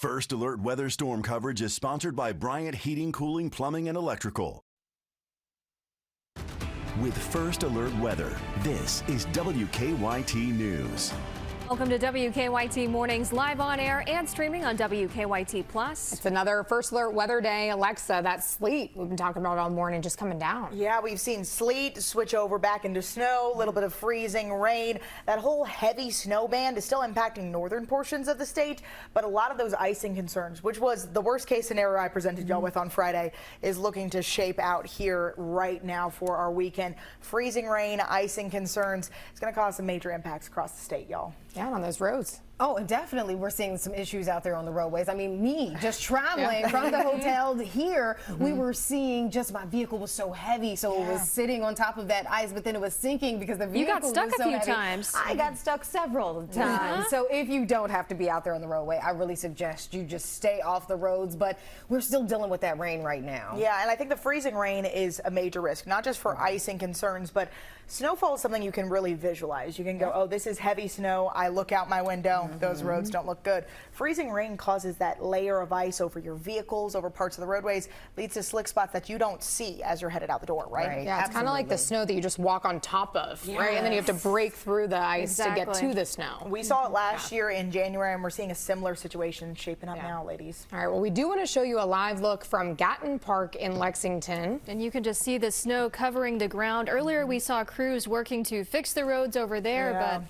First Alert Weather Storm coverage is sponsored by Bryant Heating, Cooling, Plumbing, and Electrical. With First Alert Weather, this is WKYT News. Welcome to WKYT Mornings, live on air and streaming on WKYT Plus. It's another First Alert weather day. Alexa, that sleet we've been talking about all morning just coming down. Yeah, we've seen sleet switch over back into snow, a little bit of freezing rain. That whole heavy snow band is still impacting northern portions of the state, but a lot of those icing concerns, which was the worst case scenario I presented y'all with on Friday, is looking to shape out here right now for our weekend. Freezing rain, icing concerns. It's going to cause some major impacts across the state, y'all. Yeah, on those roads. Oh, and definitely we're seeing some issues out there on the roadways. I mean, me just traveling from the hotel to here, we were seeing just my vehicle was so heavy, so it was sitting on top of that ice, but then it was sinking because the vehicle was so heavy. You got stuck a few times. I got stuck several times. So if you don't have to be out there on the roadway, I really suggest you just stay off the roads, but we're still dealing with that rain right now. Yeah, and I think the freezing rain is a major risk, not just for icing concerns, but snowfall is something you can really visualize. You can go, oh, this is heavy snow. I look out my window. Those roads don't look good. Freezing rain causes that layer of ice over your vehicles, over parts of the roadways, leads to slick spots that you don't see as you're headed out the door, right? Yeah, it's kind of like the snow that you just walk on top of, right? And then you have to break through the ice to get to the snow. We saw it last year in January, and we're seeing a similar situation shaping up now, ladies. All right, well, we do want to show you a live look from Gatton Park in Lexington. And you can just see the snow covering the ground. Earlier, we saw crews working to fix the roads over there, but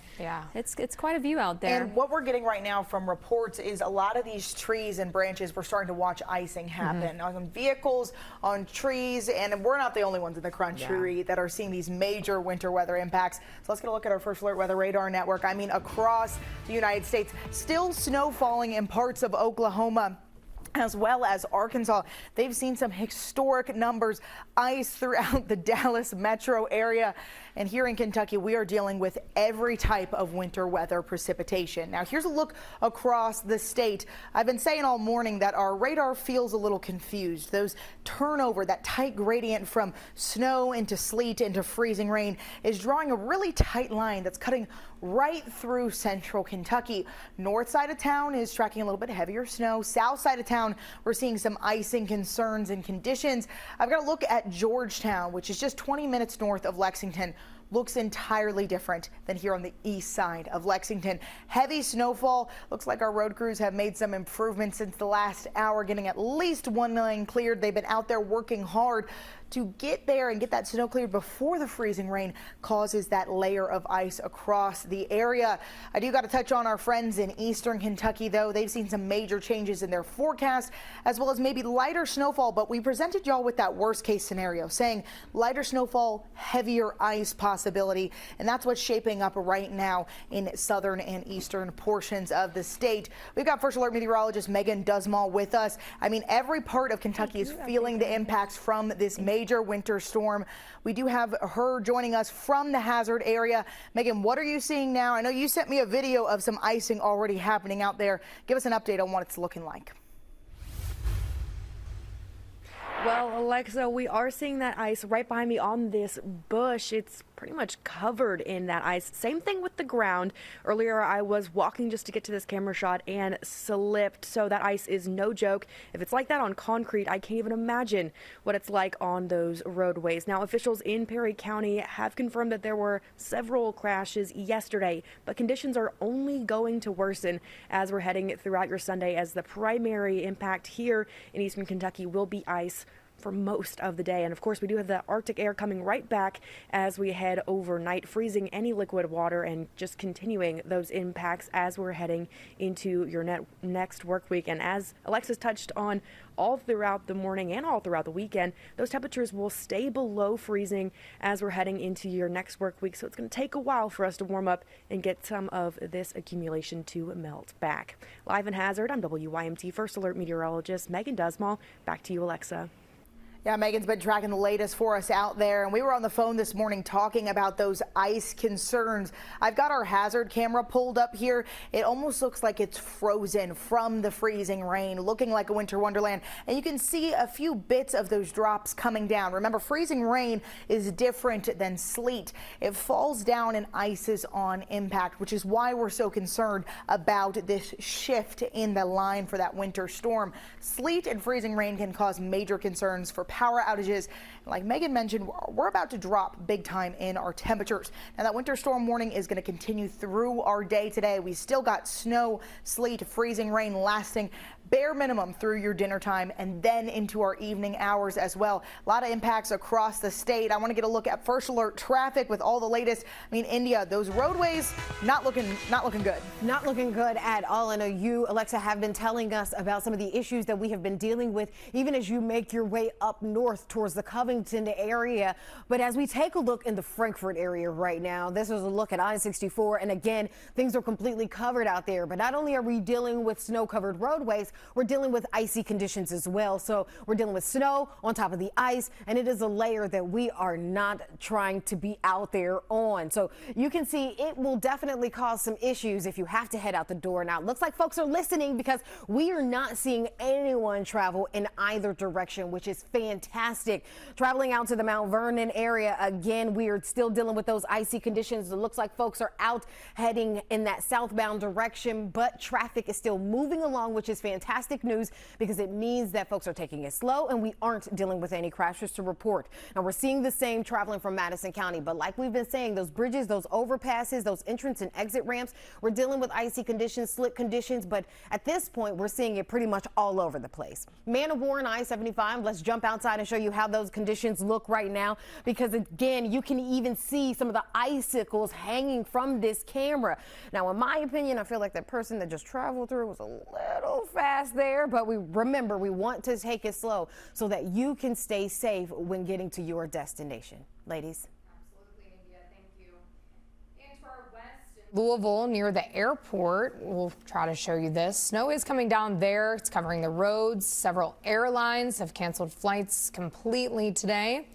it's quite a view out there. And what we're getting right now from reports is a lot of these trees and branches, we're starting to watch icing happen on vehicles, on trees, and we're not the only ones in the country that are seeing these major winter weather impacts. So let's get a look at our First Alert Weather Radar Network. I mean, across the United States, still snow falling in parts of Oklahoma as well as Arkansas. They've seen some historic numbers, ice throughout the Dallas metro area. And here in Kentucky, we are dealing with every type of winter weather precipitation. Now, here's a look across the state. I've been saying all morning that our radar feels a little confused. Those turnover, that tight gradient from snow into sleet into freezing rain is drawing a really tight line that's cutting right through central Kentucky. North side of town is tracking a little bit heavier snow. South side of town, we're seeing some icing concerns and conditions. I've got a look at Georgetown, which is just 20 minutes north of Lexington. Looks entirely different than here on the east side of Lexington. Heavy snowfall. Looks like our road crews have made some improvements since the last hour, getting at least 1 lane cleared. They've been out there working hard to get there and get that snow cleared before the freezing rain causes that layer of ice across the area. I do got to touch on our friends in eastern Kentucky, though. They've seen some major changes in their forecast, as well as maybe lighter snowfall, but we presented y'all with that worst case scenario, saying lighter snowfall, heavier ice possibility, and that's what's shaping up right now in southern and eastern portions of the state. We've got First Alert meteorologist Megan Dusmal with us. I mean, every part of Kentucky is feeling the impacts from this major winter storm. We do have her joining us from the hazard area. Megan, what are you seeing now? I know you sent me a video of some icing already happening out there. Give us an update on what it's looking like. Well, Alexa, we are seeing that ice right behind me on this bush. It's pretty much covered in that ice. Same thing with the ground. Earlier, I was walking just to get to this camera shot and slipped. So that ice is no joke. If it's like that on concrete, I can't even imagine what it's like on those roadways. Now, officials in Perry County have confirmed that there were several crashes yesterday, but conditions are only going to worsen as we're heading throughout your Sunday, as the primary impact here in eastern Kentucky will be ice for most of the day. And of course, we do have the Arctic air coming right back as we head overnight, freezing any liquid water and just continuing those impacts as we're heading into your next work week. And as Alexis touched on, all throughout the morning and all throughout the weekend, those temperatures will stay below freezing as we're heading into your next work week. So it's going to take a while for us to warm up and get some of this accumulation to melt back. Live in Hazard, I'm WYMT First Alert meteorologist Megan Dusmal. Back to you, Alexa. Yeah, Megan's been tracking the latest for us out there, and we were on the phone this morning talking about those ice concerns. I've got our hazard camera pulled up here. It almost looks like it's frozen from the freezing rain, looking like a winter wonderland. And you can see a few bits of those drops coming down. Remember, freezing rain is different than sleet. It falls down and ices on impact, which is why we're so concerned about this shift in the line for that winter storm. Sleet and freezing rain can cause major concerns for power outages. Like Megan mentioned, we're about to drop big time in our temperatures. Now that winter storm warning is going to continue through our day today. We still got snow, sleet, freezing rain lasting bare minimum through your dinner time and then into our evening hours as well. A lot of impacts across the state. I want to get a look at first alert traffic with all the latest. I mean, India, those roadways not looking good. Not looking good at all. I know you, Alexa, have been telling us about some of the issues that we have been dealing with, even as you make your way up north towards the Covington area. But as we take a look in the Frankfort area right now, this is a look at I-64. And again, things are completely covered out there. But not only are we dealing with snow-covered roadways, we're dealing with icy conditions as well. So we're dealing with snow on top of the ice, and it is a layer that we are not trying to be out there on. So you can see it will definitely cause some issues if you have to head out the door. Now, it looks like folks are listening because we are not seeing anyone travel in either direction, which is fantastic. Traveling out to the Mount Vernon area, again, we are still dealing with those icy conditions. It looks like folks are out heading in that southbound direction, but traffic is still moving along, which is fantastic news because it means that folks are taking it slow and we aren't dealing with any crashes to report. Now, we're seeing the same traveling from Madison County, but like we've been saying, those bridges, those overpasses, those entrance and exit ramps, we're dealing with icy conditions, slip conditions, but at this point, we're seeing it pretty much all over the place. Man of War and I-75, let's jump outside and show you how those conditions look right now, because again, you can even see some of the icicles hanging from this camera. Now, in my opinion, I feel like that person that just traveled through was a little fast there, but we want to take it slow so that you can stay safe when getting to your destination. Ladies. Absolutely, India. Thank you. And to our west, Louisville, near the airport, we'll try to show you this. Snow is coming down there. It's covering the roads. Several airlines have canceled flights completely today.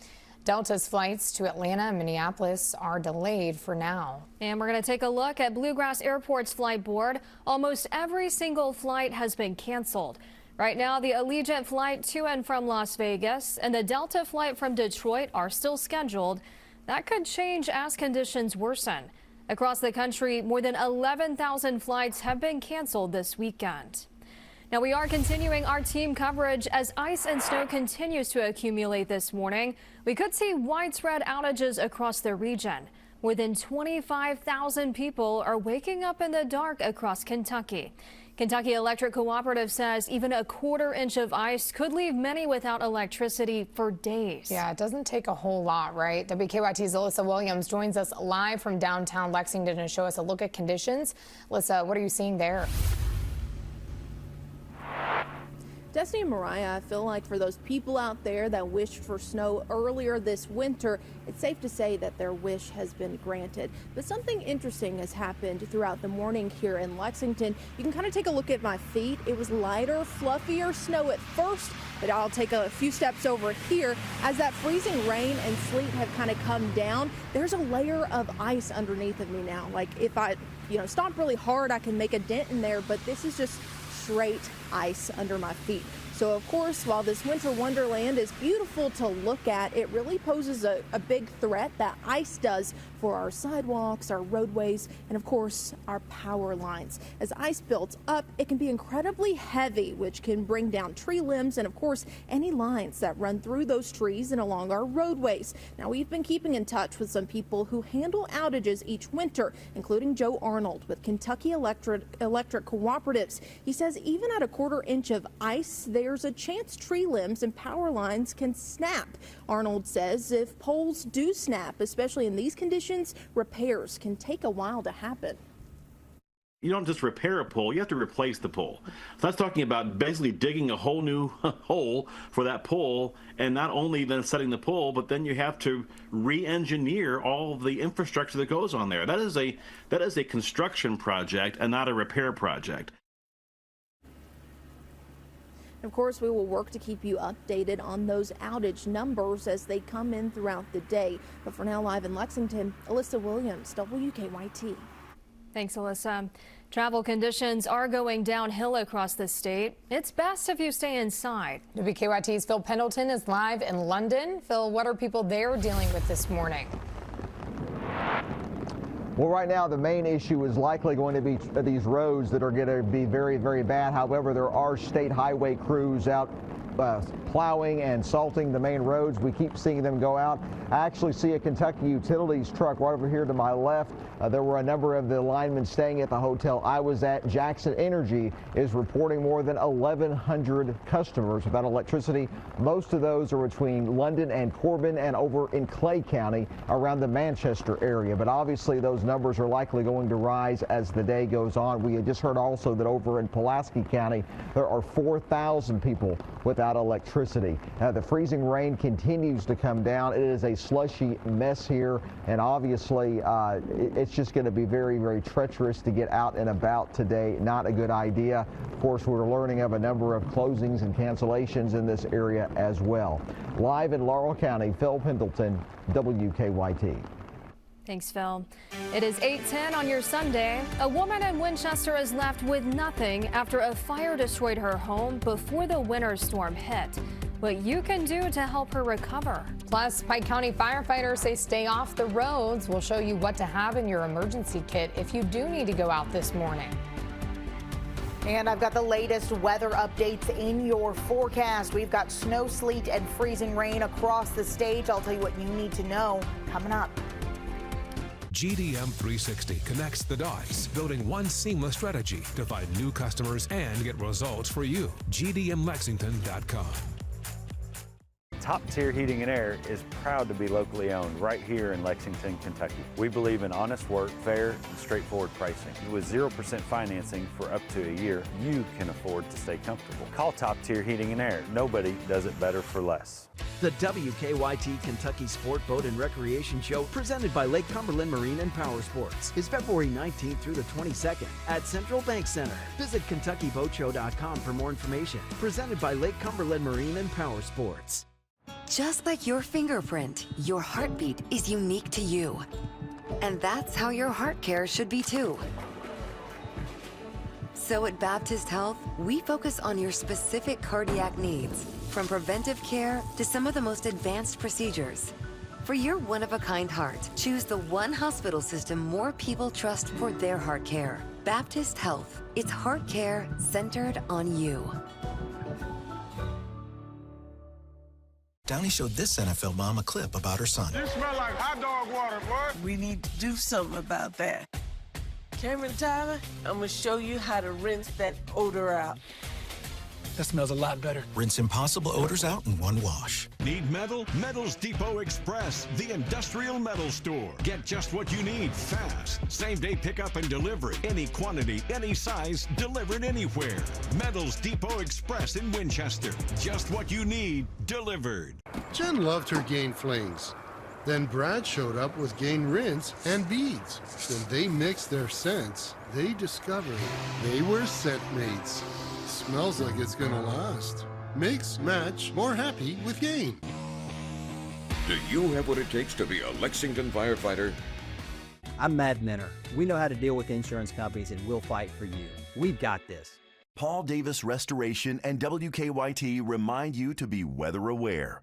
Delta's flights to Atlanta and Minneapolis are delayed for now. And we're going to take a look at Bluegrass Airport's flight board. Almost every single flight has been canceled. Right now, the Allegiant flight to and from Las Vegas and the Delta flight from Detroit are still scheduled. That could change as conditions worsen. Across the country, more than 11,000 flights have been canceled this weekend. Now, we are continuing our team coverage as ice and snow continues to accumulate this morning. We could see widespread outages across the region. More than 25,000 people are waking up in the dark across Kentucky. Kentucky Electric Cooperative says even a quarter-inch of ice could leave many without electricity for days. Yeah, it doesn't take a whole lot, right? WKYT's Alyssa Williams joins us live from downtown Lexington to show us a look at conditions. Alyssa, what are you seeing there? Destiny and Mariah, I feel like for those people out there that wished for snow earlier this winter, it's safe to say that their wish has been granted. But something interesting has happened throughout the morning here in Lexington. You can kind of take a look at my feet. It was lighter, fluffier snow at first, but I'll take a few steps over here. As that freezing rain and sleet have kind of come down, there's a layer of ice underneath of me now. Like if I, stomp really hard, I can make a dent in there, but this is just straight ice under my feet. So of course, while this winter wonderland is beautiful to look at, it really poses a big threat that ice does for our sidewalks, our roadways, and of course our power lines. As ice builds up, it can be incredibly heavy, which can bring down tree limbs and of course any lines that run through those trees and along our roadways. Now, we've been keeping in touch with some people who handle outages each winter, including Joe Arnold with Kentucky Electric Cooperatives. He says even at a quarter-inch of ice, there's a chance tree limbs and power lines can snap. Arnold says if poles do snap, especially in these conditions, repairs can take a while to happen. You don't just repair a pole, you have to replace the pole. So that's talking about basically digging a whole new hole for that pole, and not only then setting the pole, but then you have to re-engineer all of the infrastructure that goes on there. That is a construction project and not a repair project. Of course, we will work to keep you updated on those outage numbers as they come in throughout the day. But for now, live in Lexington, Alyssa Williams, WKYT. Thanks, Alyssa. Travel conditions are going downhill across the state. It's best if you stay inside. WKYT's Phil Pendleton is live in London. Phil, what are people there dealing with this morning? Well, right now, the main issue is likely going to be these roads that are going to be very, very bad. However, there are state highway crews out plowing and salting the main roads. We keep seeing them go out. I actually see a Kentucky Utilities truck right over here to my left. There were a number of the linemen staying at the hotel I was at. Jackson Energy is reporting more than 1,100 customers without electricity. Most of those are between London and Corbin and over in Clay County around the Manchester area. But obviously those numbers are likely going to rise as the day goes on. We had just heard also that over in Pulaski County there are 4,000 people without electricity. The freezing rain continues to come down. It is a slushy mess here, and obviously it's just going to be very, very treacherous to get out and about today. Not a good idea. Of course, we're learning of a number of closings and cancellations in this area as well. Live in Laurel County, Phil Pendleton, WKYT. Thanks, Phil. It is 8:10 on your Sunday. A woman in Winchester is left with nothing after a fire destroyed her home before the winter storm hit. What you can do to help her recover. Plus, Pike County firefighters say stay off the roads. We'll show you what to have in your emergency kit if you do need to go out this morning. And I've got the latest weather updates in your forecast. We've got snow, sleet, and freezing rain across the state. I'll tell you what you need to know coming up. GDM 360 connects the dots, building one seamless strategy to find new customers and get results for you. GDMLexington.com. Top Tier Heating and Air is proud to be locally owned right here in Lexington, Kentucky. We believe in honest work, fair, and straightforward pricing. With 0% financing for up to a year, you can afford to stay comfortable. Call Top Tier Heating and Air. Nobody does it better for less. The WKYT Kentucky Sport Boat and Recreation Show, presented by Lake Cumberland Marine and Power Sports, is February 19th through the 22nd at Central Bank Center. Visit KentuckyBoatShow.com for more information. Presented by Lake Cumberland Marine and Power Sports. Just like your fingerprint, your heartbeat is unique to you. And that's how your heart care should be too. So at Baptist Health, we focus on your specific cardiac needs, from preventive care to some of the most advanced procedures. For your one-of-a-kind heart, choose the one hospital system more people trust for their heart care. Baptist Health. It's heart care centered on you. Downey showed this NFL mom a clip about her son. You smell like hot dog water, boy. We need to do something about that. Cameron Tyler, I'm gonna show you how to rinse that odor out. That smells a lot better. Rinse impossible odors out in one wash. Need metal? Metals Depot Express, the industrial metal store. Get just what you need fast. Same day pickup and delivery. Any quantity, any size, delivered anywhere. Metals Depot Express in Winchester. Just what you need, delivered. Jen loved her Gain flings. Then Brad showed up with Gain rinse and beads. When they mixed their scents, they discovered they were scent mates. Smells like it's gonna last. Mix, match, more happy with Gain. Do you have what it takes to be a Lexington firefighter? I'm Matt Minner. We know how to deal with insurance companies and we'll fight for you. We've got this. Paul Davis Restoration and WKYT remind you to be weather aware.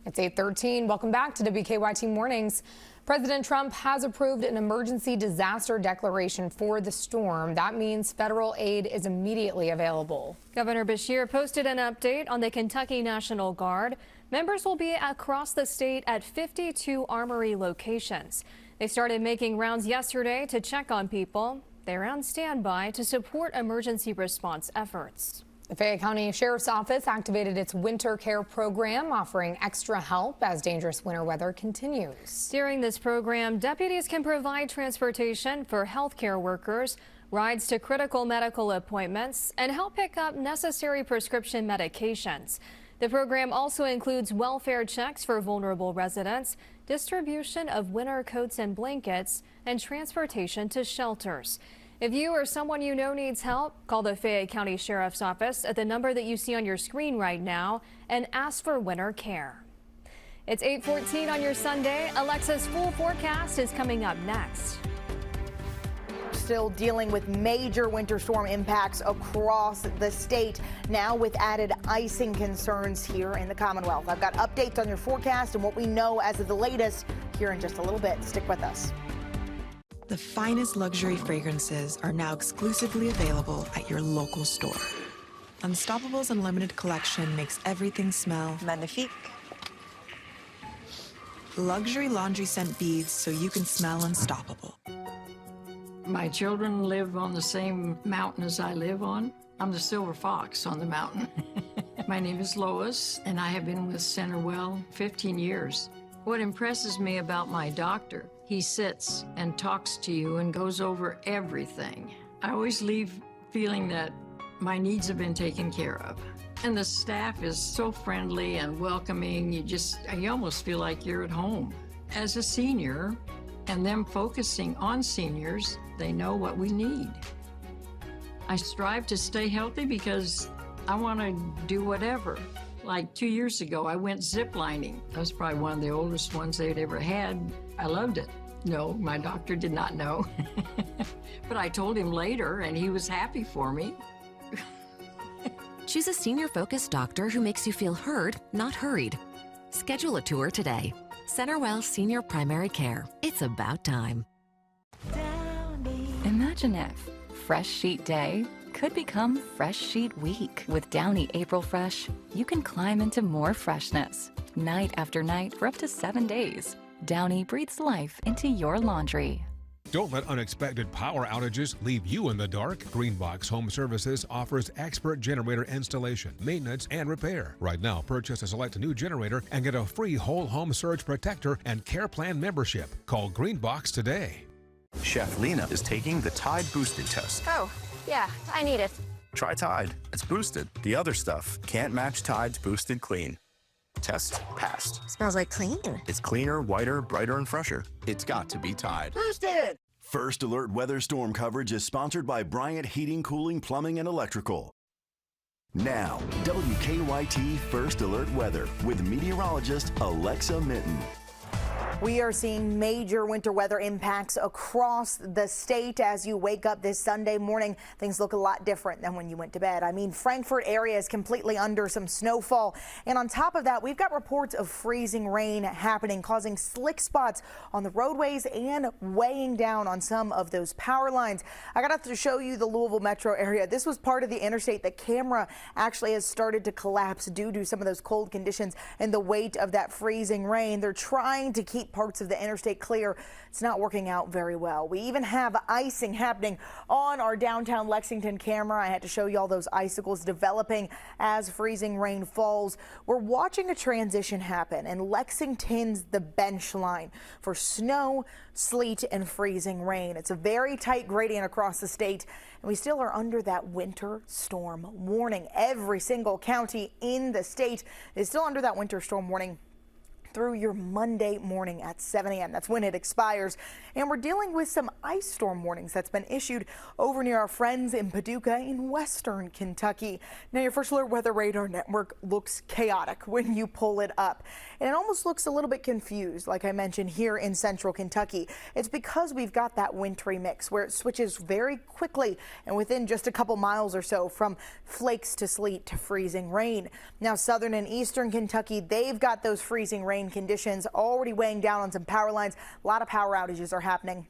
It's 8:13. Welcome back to WKYT Mornings. President Trump has approved an emergency disaster declaration for the storm. That means federal aid is immediately available. Governor Beshear posted an update on the Kentucky National Guard. Members will be across the state at 52 Armory locations. They started making rounds yesterday to check on people. They're on standby to support emergency response efforts. The Fayette County Sheriff's Office activated its winter care program, offering extra help as dangerous winter weather continues. During this program, deputies can provide transportation for healthcare workers, rides to critical medical appointments, and help pick up necessary prescription medications. The program also includes welfare checks for vulnerable residents, distribution of winter coats and blankets, and transportation to shelters. If you or someone you know needs help, call the Fayette County Sheriff's Office at the number that you see on your screen right now and ask for winter care. It's 8:14 on your Sunday. Alexa's full forecast is coming up next. Still dealing with major winter storm impacts across the state, now with added icing concerns here in the Commonwealth. I've got updates on your forecast and what we know as of the latest here in just a little bit. Stick with us. The finest luxury fragrances are now exclusively available at your local store. Unstoppable's Unlimited collection makes everything smell magnifique. Luxury laundry scent beads so you can smell unstoppable. My children live on the same mountain as I live on. I'm the silver fox on the mountain. My name is Lois, and I have been with Centerwell 15 years. What impresses me about my doctor, he sits and talks to you and goes over everything. I always leave feeling that my needs have been taken care of. And the staff is so friendly and welcoming, you almost feel like you're at home. As a senior, and them focusing on seniors, they know what we need. I strive to stay healthy because I want to do whatever. Like 2 years ago, I went ziplining. I was probably one of the oldest ones they'd ever had. I loved it. No, my doctor did not know. But I told him later, and he was happy for me. Choose a senior-focused doctor who makes you feel heard, not hurried. Schedule a tour today. Centerwell Senior Primary Care. It's about time. Imagine if Fresh Sheet Day could become Fresh Sheet Week. With Downy April Fresh, you can climb into more freshness, night after night for up to 7 days. Downy breathes life into your laundry. Don't let unexpected power outages leave you in the dark. Greenbox Home Services offers expert generator installation, maintenance, and repair. Right now, purchase a select new generator and get a free whole home surge protector and care plan membership. Call Greenbox today. Chef Lena is taking the Tide Boosted test. Oh, yeah, I need it. Try Tide. It's boosted. The other stuff can't match Tide's Boosted Clean. Test passed. Smells like clean. It's cleaner, whiter, brighter, and fresher. It's got to be Tide. Boosted! First Alert weather storm coverage is sponsored by Bryant Heating, Cooling, Plumbing, and Electrical. Now, WKYT First Alert weather with meteorologist Alexa Minton. We are seeing major winter weather impacts across the state as you wake up this Sunday morning. Things look a lot different than when you went to bed. I mean, Frankfort area is completely under some snowfall. And on top of that, we've got reports of freezing rain happening, causing slick spots on the roadways and weighing down on some of those power lines. I got to show you the Louisville metro area. This was part of the interstate. The camera actually has started to collapse due to some of those cold conditions and the weight of that freezing rain. They're trying to keep parts of the interstate clear. It's not working out very well. We even have icing happening on our downtown Lexington camera. I had to show you all those icicles developing as freezing rain falls. We're watching a transition happen, and Lexington's the bench line for snow, sleet, and freezing rain. It's a very tight gradient across the state, and we still are under that winter storm warning. Every single county in the state is still under that winter storm warning through your Monday morning at 7 a.m. That's when it expires. And we're dealing with some ice storm warnings that's been issued over near our friends in Paducah in western Kentucky. Now, your First Alert Weather Radar Network looks chaotic when you pull it up. And it almost looks a little bit confused, like I mentioned, here in central Kentucky. It's because we've got that wintry mix where it switches very quickly and within just a couple miles or so from flakes to sleet to freezing rain. Now, southern and eastern Kentucky, they've got those freezing rain conditions already weighing down on some power lines. A lot of power outages are happening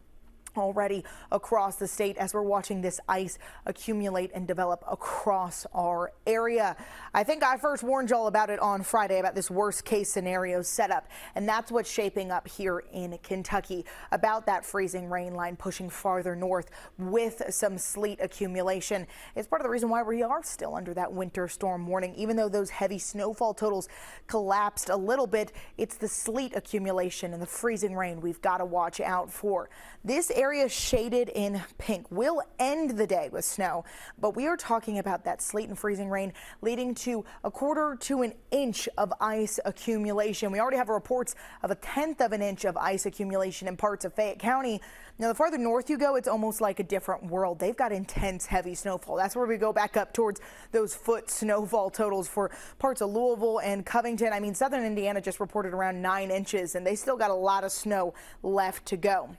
already across the state as we're watching this ice accumulate and develop across our area. I think I first warned y'all about it on Friday about this worst case scenario setup, and that's what's shaping up here in Kentucky about that freezing rain line pushing farther north with some sleet accumulation. It's part of the reason why we are still under that winter storm warning. Even though those heavy snowfall totals collapsed a little bit, it's the sleet accumulation and the freezing rain we've got to watch out for. This areas shaded in pink will end the day with snow, but we are talking about that sleet and freezing rain leading to a quarter to an inch of ice accumulation. We already have reports of a 1/10 of an inch of ice accumulation in parts of Fayette County. Now, the farther north you go, it's almost like a different world. They've got intense, heavy snowfall. That's where we go back up towards those foot snowfall totals for parts of Louisville and Covington. I mean, southern Indiana just reported around 9 inches, and they still got a lot of snow left to go.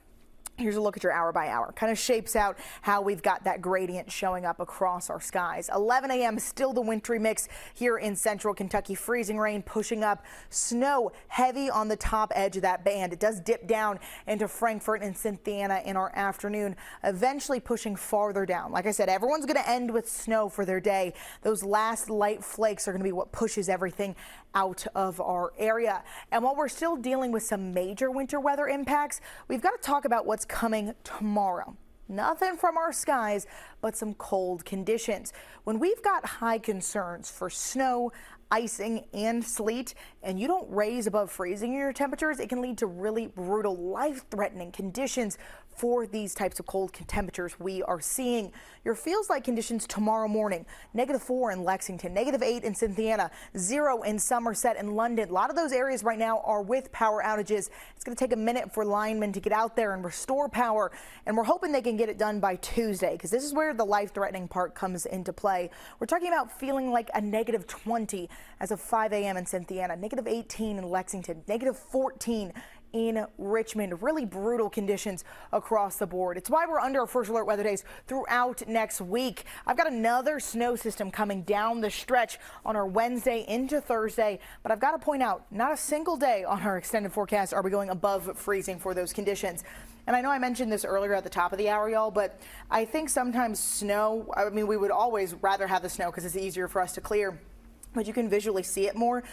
Here's a look at your hour by hour. Kind of shapes out how we've got that gradient showing up across our skies. 11 a.m. still the wintry mix here in central Kentucky. Freezing rain pushing up, snow heavy on the top edge of that band. It does dip down into Frankfort and Cynthiana in our afternoon, eventually pushing farther down. Like I said, everyone's going to end with snow for their day. Those last light flakes are going to be what pushes everything out of our area. And while we're still dealing with some major winter weather impacts, we've got to talk about what's coming tomorrow. Nothing from our skies, but some cold conditions. When we've got high concerns for snow, icing, and sleet, and you don't raise above freezing your temperatures, it can lead to really brutal, life-threatening conditions for these types of cold temperatures we are seeing. Your feels-like conditions tomorrow morning: -4 in Lexington, -8 in Cynthiana, 0 in Somerset and London. A lot of those areas right now are with power outages. It's going to take a minute for linemen to get out there and restore power, and we're hoping they can get it done by Tuesday, because this is where the life-threatening part comes into play. We're talking about feeling like a -20 as of 5 a.m. in Cynthiana, -18 in Lexington, -14 in Richmond. Really brutal conditions across the board. It's why we're under our first alert weather days throughout next week. I've got another snow system coming down the stretch on our Wednesday into Thursday, but I've got to point out, not a single day on our extended forecast are we going above freezing for those conditions. And I know I mentioned this earlier at the top of the hour, y'all, but I think sometimes snow, I mean, we would always rather have the snow because it's easier for us to clear, but you can visually see it more.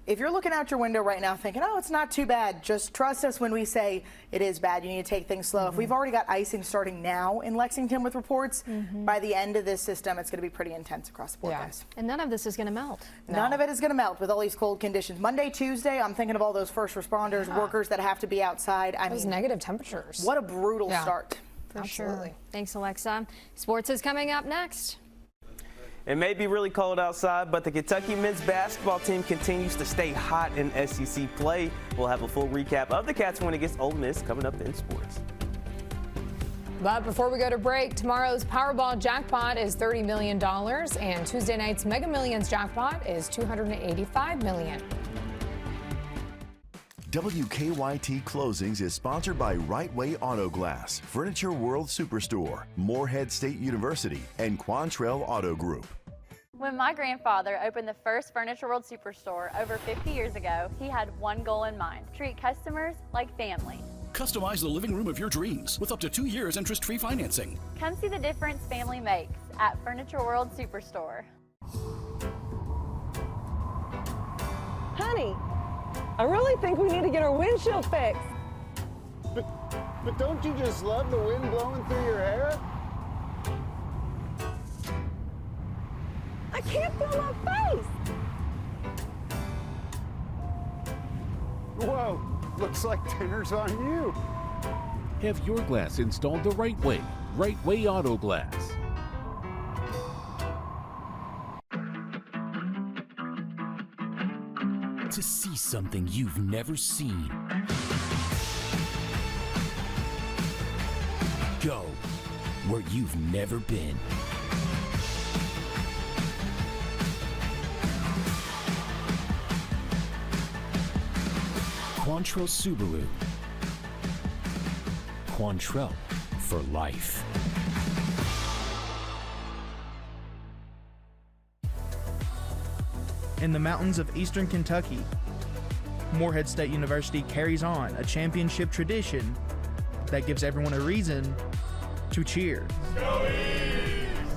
If you're looking out your window right now thinking, oh, it's not too bad, just trust us when we say it is bad. You need to take things slow. If we've already got icing starting now in Lexington with reports, by the end of this system, it's going to be pretty intense across the board, guys. And none of this is going to melt. None of it is going to melt with all these cold conditions. Monday, Tuesday, I'm thinking of all those first responders, workers that have to be outside. I Those mean, negative temperatures. What a brutal start. For sure. Thanks, Alexa. Sports is coming up next. It may be really cold outside, but the Kentucky men's basketball team continues to stay hot in SEC play. We'll have a full recap of the Cats win against Ole Miss coming up in sports. But before we go to break, tomorrow's Powerball jackpot is $30 million, and Tuesday night's Mega Millions jackpot is $285 million. WKYT Closings is sponsored by Right Way Auto Glass, Furniture World Superstore, Morehead State University, and Quantrell Auto Group. When my grandfather opened the first Furniture World Superstore over 50 years ago, he had one goal in mind: treat customers like family. Customize the living room of your dreams with up to 2 years interest-free financing. Come see the difference family makes at Furniture World Superstore. Honey, I really think we need to get our windshield fixed. But don't you just love the wind blowing through your hair? I can't feel my face. Whoa, looks like dinner's on you. Have your glass installed the right way. Right Way Auto Glass. To see something you've never seen. Go where you've never been. Quantrell Subaru. Quantrell for life. In the mountains of eastern Kentucky, Morehead State University carries on a championship tradition that gives everyone a reason to cheer.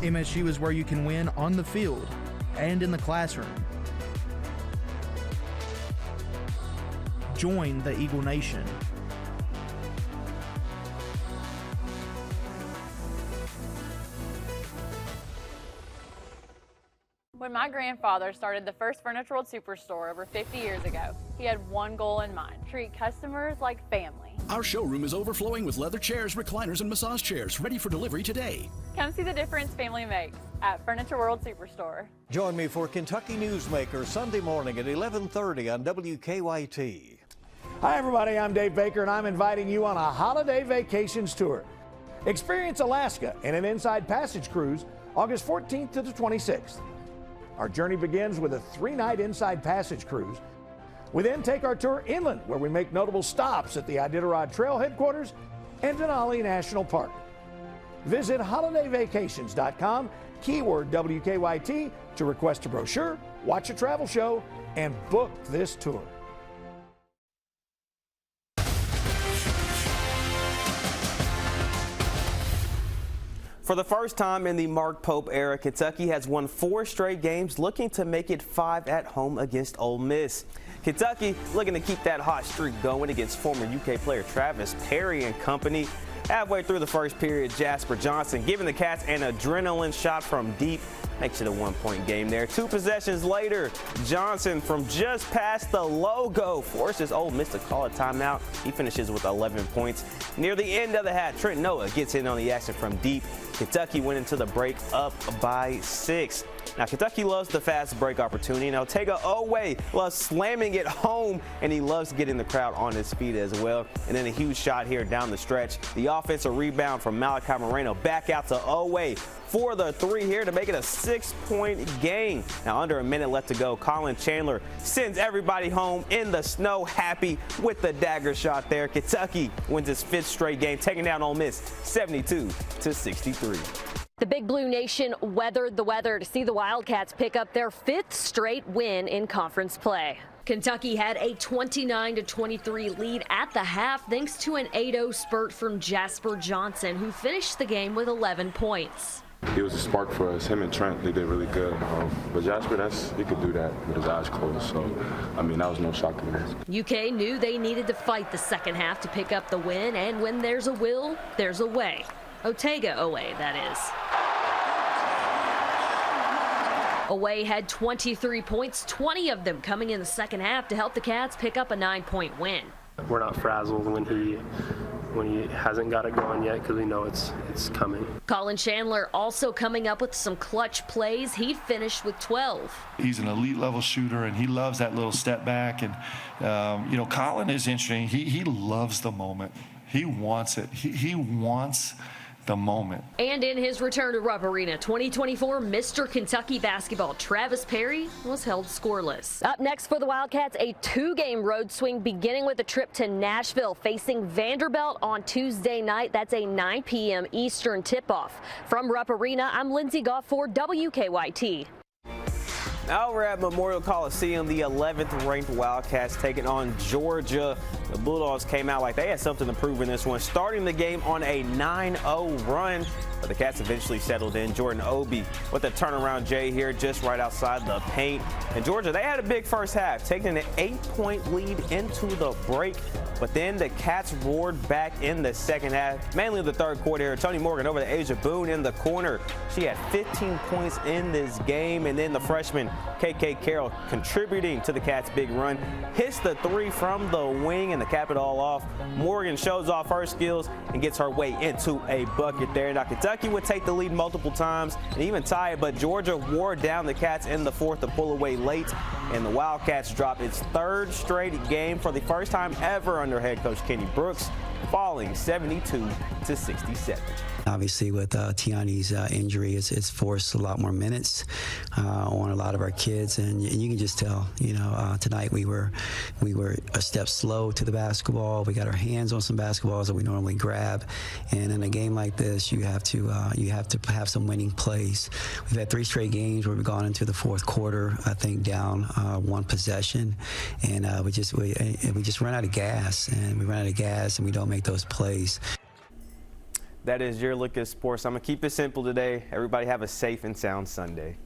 MSU is where you can win on the field and in the classroom. Join the Eagle Nation. When my grandfather started the first Furniture World Superstore over 50 years ago, he had one goal in mind: treat customers like family. Our showroom is overflowing with leather chairs, recliners, and massage chairs ready for delivery today. Come see the difference family makes at Furniture World Superstore. Join me for Kentucky Newsmaker Sunday morning at 11:30 on WKYT. Hi everybody, I'm Dave Baker and I'm inviting you on a holiday vacations tour. Experience Alaska in an Inside Passage cruise August 14th to the 26th. Our journey begins with a 3-night Inside Passage cruise. We then take our tour inland where we make notable stops at the Iditarod Trail headquarters and Denali National Park. Visit holidayvacations.com, keyword WKYT, to request a brochure, watch a travel show, and book this tour. For the first time in the Mark Pope era, Kentucky has won 4 straight games, looking to make it 5 at home against Ole Miss. Kentucky looking to keep that hot streak going against former UK player Travis Perry and company. Halfway through the first period, Jasper Johnson giving the Cats an adrenaline shot from deep. Makes it a 1-point game there. 2 possessions later, Johnson from just past the logo forces Ole Miss to call a timeout. He finishes with 11 points. Near the end of the half, Trent Noah gets in on the action from deep. Kentucky went into the break up by 6. Now, Kentucky loves the fast break opportunity. Now, Otega Oweh loves slamming it home, and he loves getting the crowd on his feet as well. And then a huge shot here down the stretch. The offensive rebound from Malachi Moreno back out to Oweh for the 3 here to make it a 6-point game. Now, under a minute left to go, Colin Chandler sends everybody home in the snow, happy with the dagger shot there. Kentucky wins its 5th straight game, taking down Ole Miss 72-63. The Big Blue Nation weathered the weather to see the Wildcats pick up their 5th straight win in conference play. Kentucky had a 29-23 lead at the half thanks to an 8-0 spurt from Jasper Johnson, who finished the game with 11 points. He was a spark for us. Him and Trent, they did really good. But Jasper, he could do that with his eyes closed. So, I mean, that was no shock to me. UK knew they needed to fight the second half to pick up the win, and when there's a will, there's a way. Otega Oweh, that is. Oweh had 23 points, 20 of them coming in the second half to help the Cats pick up a 9-point win. We're not frazzled when he hasn't got it going yet because we know it's coming. Colin Chandler also coming up with some clutch plays. He finished with 12. He's an elite level shooter and he loves that little step back. And, you know, Colin is interesting. He loves the moment. He wants it. He wants the moment. And in his return to Rupp Arena 2024, Mr. Kentucky basketball Travis Perry was held scoreless. Up next for the Wildcats, a 2-game road swing beginning with a trip to Nashville facing Vanderbilt on Tuesday night. That's a 9 p.m. Eastern tip-off. From Rupp Arena, I'm Lindsay Goff for WKYT. Now we're at Memorial Coliseum. The 11th ranked Wildcats taking on Georgia. The Bulldogs came out like they had something to prove in this one, starting the game on a 9-0 run. But the Cats eventually settled in. Jordan Obi with a turnaround J here just right outside the paint. And Georgia, they had a big first half, taking an 8-point lead into the break. But then the Cats roared back in the second half, mainly the third quarter here. Tony Morgan over to Asia Boone in the corner. She had 15 points in this game. And then the freshman KK Carroll contributing to the Cats' big run. Hits the 3 from the wing and to cap it all off. Morgan shows off her skills and gets her way into a bucket there. Now Kentucky would take the lead multiple times and even tie it, but Georgia wore down the Cats in the fourth to pull away late. And the Wildcats dropped its 3rd straight game for the first time ever under head coach Kenny Brooks, falling 72-67. Obviously, with Tiani's injury, it's forced a lot more minutes on a lot of our kids, and you can just tell. You know, tonight we were a step slow to the basketball. We got our hands on some basketballs that we normally grab, and in a game like this, you have to have some winning plays. We've had 3 straight games where we've gone into the fourth quarter, I think, down 1 possession, and we just run out of gas, and we don't make those plays. That is your look at sports. I'm going to keep it simple today. Everybody have a safe and sound Sunday.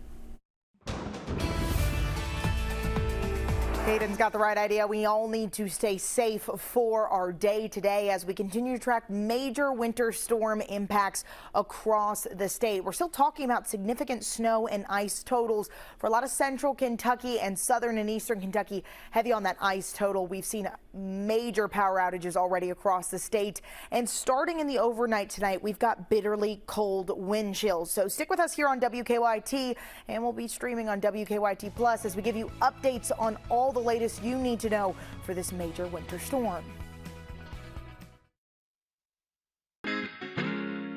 Aiden's got the right idea. We all need to stay safe for our day today as we continue to track major winter storm impacts across the state. We're still talking about significant snow and ice totals for a lot of central Kentucky and southern and eastern Kentucky. Heavy on that ice total. We've seen major power outages already across the state. And starting in the overnight tonight, we've got bitterly cold wind chills. So stick with us here on WKYT, and we'll be streaming on WKYT Plus as we give you updates on all the latest you need to know for this major winter storm.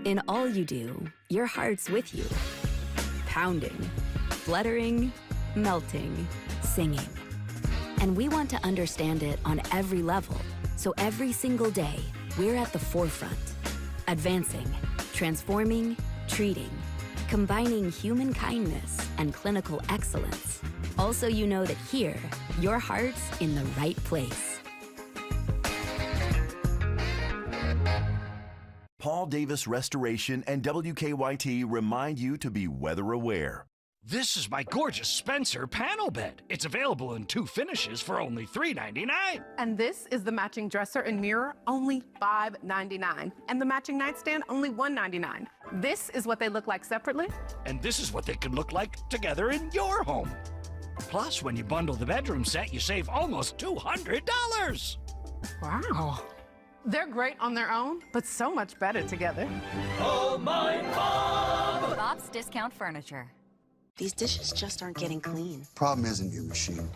In all you do, your heart's with you. Pounding, fluttering, melting, singing. And we want to understand it on every level. So every single day, we're at the forefront. Advancing, transforming, treating, combining human kindness and clinical excellence. Also, you know that here, your heart's in the right place. Paul Davis Restoration and WKYT remind you to be weather aware. This is my gorgeous Spencer panel bed. It's available in 2 finishes for only $3.99. And this is the matching dresser and mirror, only $5.99. And the matching nightstand, only $1.99. This is what they look like separately. And this is what they can look like together in your home. Plus, when you bundle the bedroom set, you save almost $200. Wow. They're great on their own, but so much better together. Oh, my Bob! Bob's Discount Furniture. These dishes just aren't getting clean. Problem isn't your machine.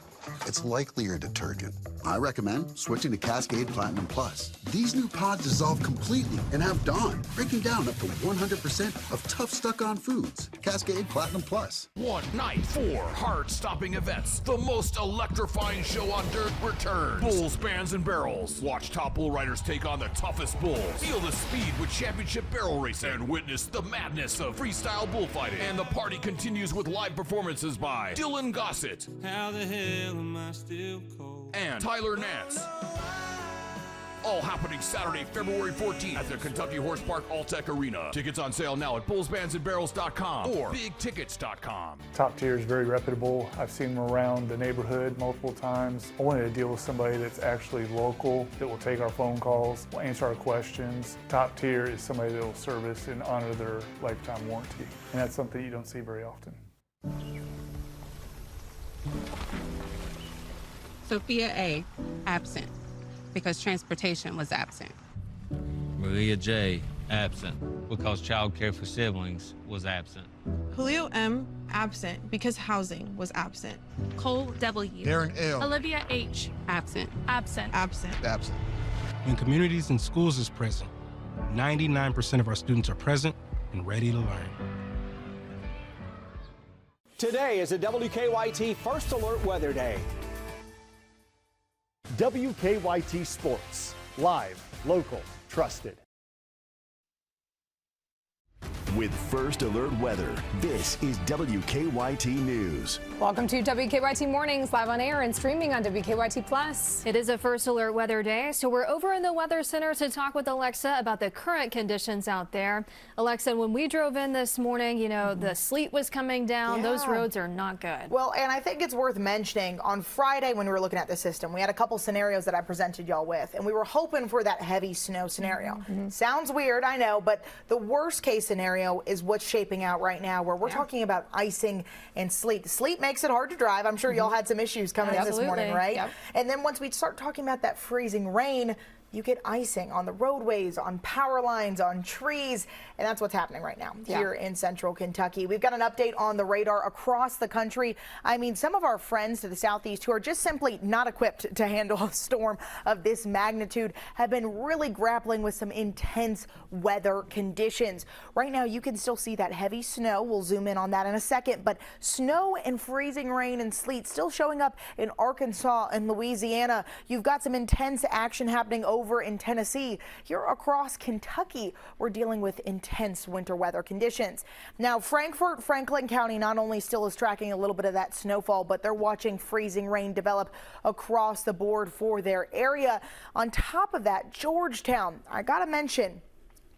It's likely your detergent. I recommend switching to Cascade Platinum Plus. These new pods dissolve completely and have Dawn, breaking down up to 100% of tough stuck-on foods. Cascade Platinum Plus. One night, 4 heart-stopping events. The most electrifying show on dirt returns. Bulls, Bands, and Barrels. Watch top bull riders take on the toughest bulls. Feel the speed with championship barrel racing. And witness the madness of freestyle bullfighting. And the party continues with live performances by Dylan Gossett. How the hell am I still cold? And Tyler Nance. All happening Saturday, February 14th at the Kentucky Horse Park Alltech Arena. Tickets on sale now at bullsbandsandbarrels.com or bigtickets.com. Top Tier is very reputable. I've seen them around the neighborhood multiple times. I wanted to deal with somebody that's actually local, that will take our phone calls, will answer our questions. Top Tier is somebody that will service and honor their lifetime warranty. And that's something you don't see very often. Sophia A., absent, because transportation was absent. Maria J., absent, because child care for siblings was absent. Julio M., absent, because housing was absent. Cole W. Darren L. Olivia H., absent. Absent. Absent. Absent. When communities and schools is present, 99% of our students are present and ready to learn. Today is a WKYT First Alert Weather Day. WKYT Sports. Live, local, trusted. With First Alert Weather, this is WKYT News. Welcome to WKYT Mornings, live on air and streaming on WKYT Plus. It is a First Alert Weather Day, so we're over in the Weather Center to talk with Alexa about the current conditions out there. Alexa, when we drove in this morning, you know, the sleet was coming down. Those roads are not good. Well, and I think it's worth mentioning, on Friday when we were looking at the system, we had a couple scenarios that I presented y'all with, and we were hoping for that heavy snow scenario. Sounds weird, I know, but the worst case scenario is what's shaping out right now, where we're talking about icing and sleet. The sleet makes it hard to drive. I'm sure y'all had some issues coming in this morning, right? Yep. And then once we start talking about that freezing rain, you get icing on the roadways, on power lines, on trees, and that's what's happening right now here in central Kentucky. We've got an update on the radar across the country. I mean, some of our friends to the southeast who are just simply not equipped to handle a storm of this magnitude have been really grappling with some intense weather conditions. Right now, you can still see that heavy snow. We'll zoom in on that in a second, but snow and freezing rain and sleet still showing up in Arkansas and Louisiana. You've got some intense action happening over in Tennessee. Here across Kentucky, we're dealing with intense winter weather conditions. Now, Frankfort, Franklin County not only still is tracking a little bit of that snowfall, but they're watching freezing rain develop across the board for their area. On top of that, Georgetown, I gotta mention,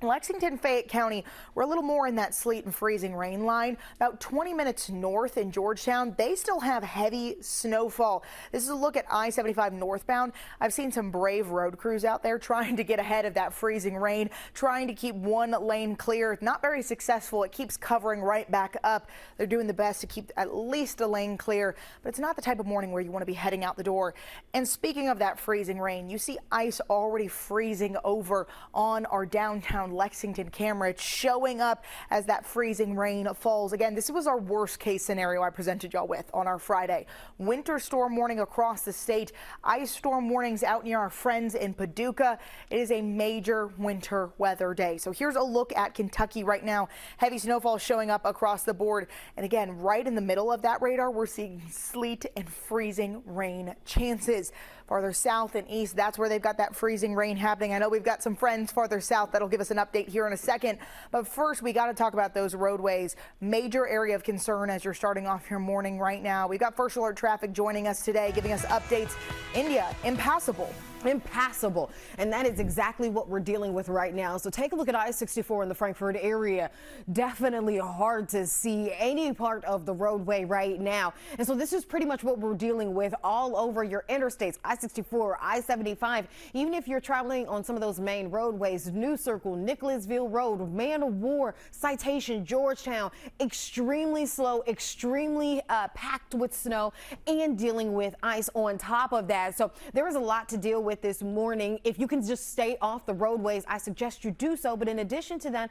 Lexington, Fayette County, we're a little more in that sleet and freezing rain line. About 20 minutes north in Georgetown, they still have heavy snowfall. This is a look at I-75 northbound. I've seen some brave road crews out there trying to get ahead of that freezing rain, trying to keep one lane clear. Not very successful. It keeps covering right back up. They're doing the best to keep at least a lane clear, but it's not the type of morning where you want to be heading out the door. And speaking of that freezing rain, you see ice already freezing over on our downtown Lexington camera. It's showing up as that freezing rain falls. Again, this was our worst case scenario I presented y'all with on our Friday. Winter storm warning across the state. Ice storm warnings out near our friends in Paducah. It is a major winter weather day. So here's a look at Kentucky right now. Heavy snowfall showing up across the board. And again, right in the middle of that radar, we're seeing sleet and freezing rain chances. Farther south and east, that's where they've got that freezing rain happening. I know we've got some friends farther south that'll give us an update here in a second. But first, we got to talk about those roadways. Major area of concern as you're starting off your morning right now. We've got First Alert Traffic joining us today, giving us updates. India, impassable. Impassable. And that is exactly what we're dealing with right now. So take a look at I-64 in the Frankfort area. Definitely hard to see any part of the roadway right now. And so this is pretty much what we're dealing with all over your interstates. I-64, I-75. Even if you're traveling on some of those main roadways, New Circle, Nicholasville Road, Man of War, Citation, Georgetown, extremely slow, extremely packed with snow and dealing with ice on top of that. So there is a lot to deal with this morning. If you can just stay off the roadways, I suggest you do so. But in addition to that,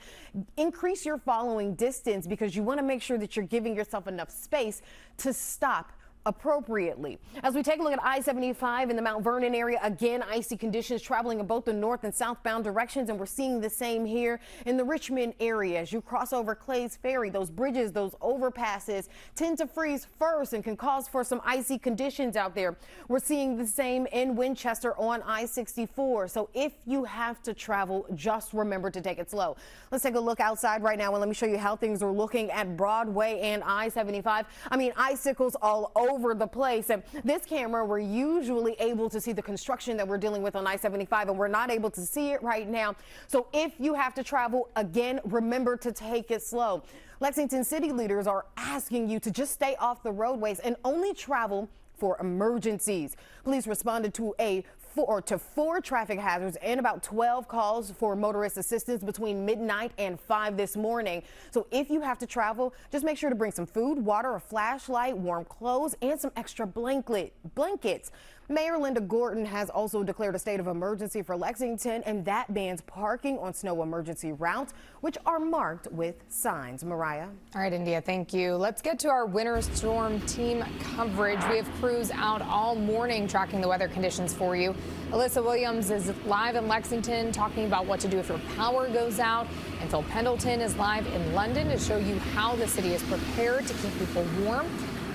increase your following distance because you want to make sure that you're giving yourself enough space to stop appropriately. As we take a look at I-75 in the Mount Vernon area, again, icy conditions traveling in both the north and southbound directions, and we're seeing the same here in the Richmond area. As you cross over Clay's Ferry, those bridges, those overpasses tend to freeze first and can cause for some icy conditions out there. We're seeing the same in Winchester on I-64. So if you have to travel, just remember to take it slow. Let's take a look outside right now and let me show you how things are looking at Broadway and I-75. I mean, icicles all over the place. And this camera, we're usually able to see the construction that we're dealing with on I-75, and we're not able to see it right now. So if you have to travel, again, remember to take it slow. Lexington city leaders are asking you to just stay off the roadways and only travel for emergencies. Police responded to four traffic hazards and about 12 calls for motorist assistance between midnight and 5 this morning. So if you have to travel, just make sure to bring some food, water, a flashlight, warm clothes, and some extra blankets. Mayor Linda Gordon has also declared a state of emergency for Lexington, and that bans parking on snow emergency routes, which are marked with signs. Mariah. All right, India, thank you. Let's get to our winter storm team coverage. We have crews out all morning tracking the weather conditions for you. Alyssa Williams is live in Lexington talking about what to do if your power goes out. And Phil Pendleton is live in London to show you how the city is prepared to keep people warm.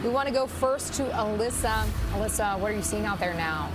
We want to go first to Alyssa. Alyssa, what are you seeing out there now?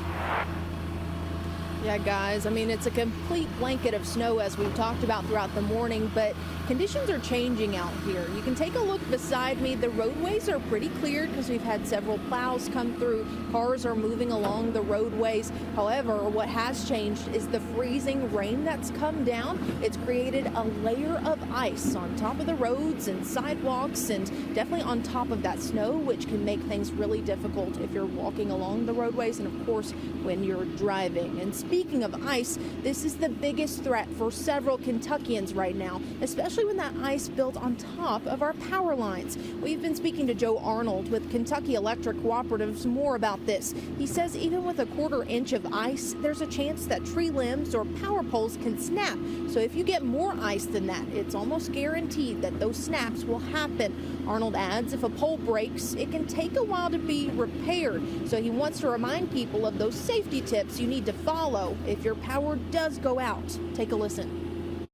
Yeah, guys, I mean, it's a complete blanket of snow as we've talked about throughout the morning, but conditions are changing out here. You can take a look beside me. The roadways are pretty cleared because we've had several plows come through. Cars are moving along the roadways. However, what has changed is the freezing rain that's come down. It's created a layer of ice on top of the roads and sidewalks and definitely on top of that snow, which can make things really difficult if you're walking along the roadways and, of course, when you're driving. And speaking of ice, this is the biggest threat for several Kentuckians right now, especially when that ice built on top of our power lines. We've been speaking to Joe Arnold with Kentucky Electric Cooperatives more about this. He says even with a quarter-inch of ice, there's a chance that tree limbs or power poles can snap. So if you get more ice than that, it's almost guaranteed that those snaps will happen. Arnold adds if a pole breaks, it can take a while to be repaired. So he wants to remind people of those safety tips you need to follow if your power does go out. Take a listen.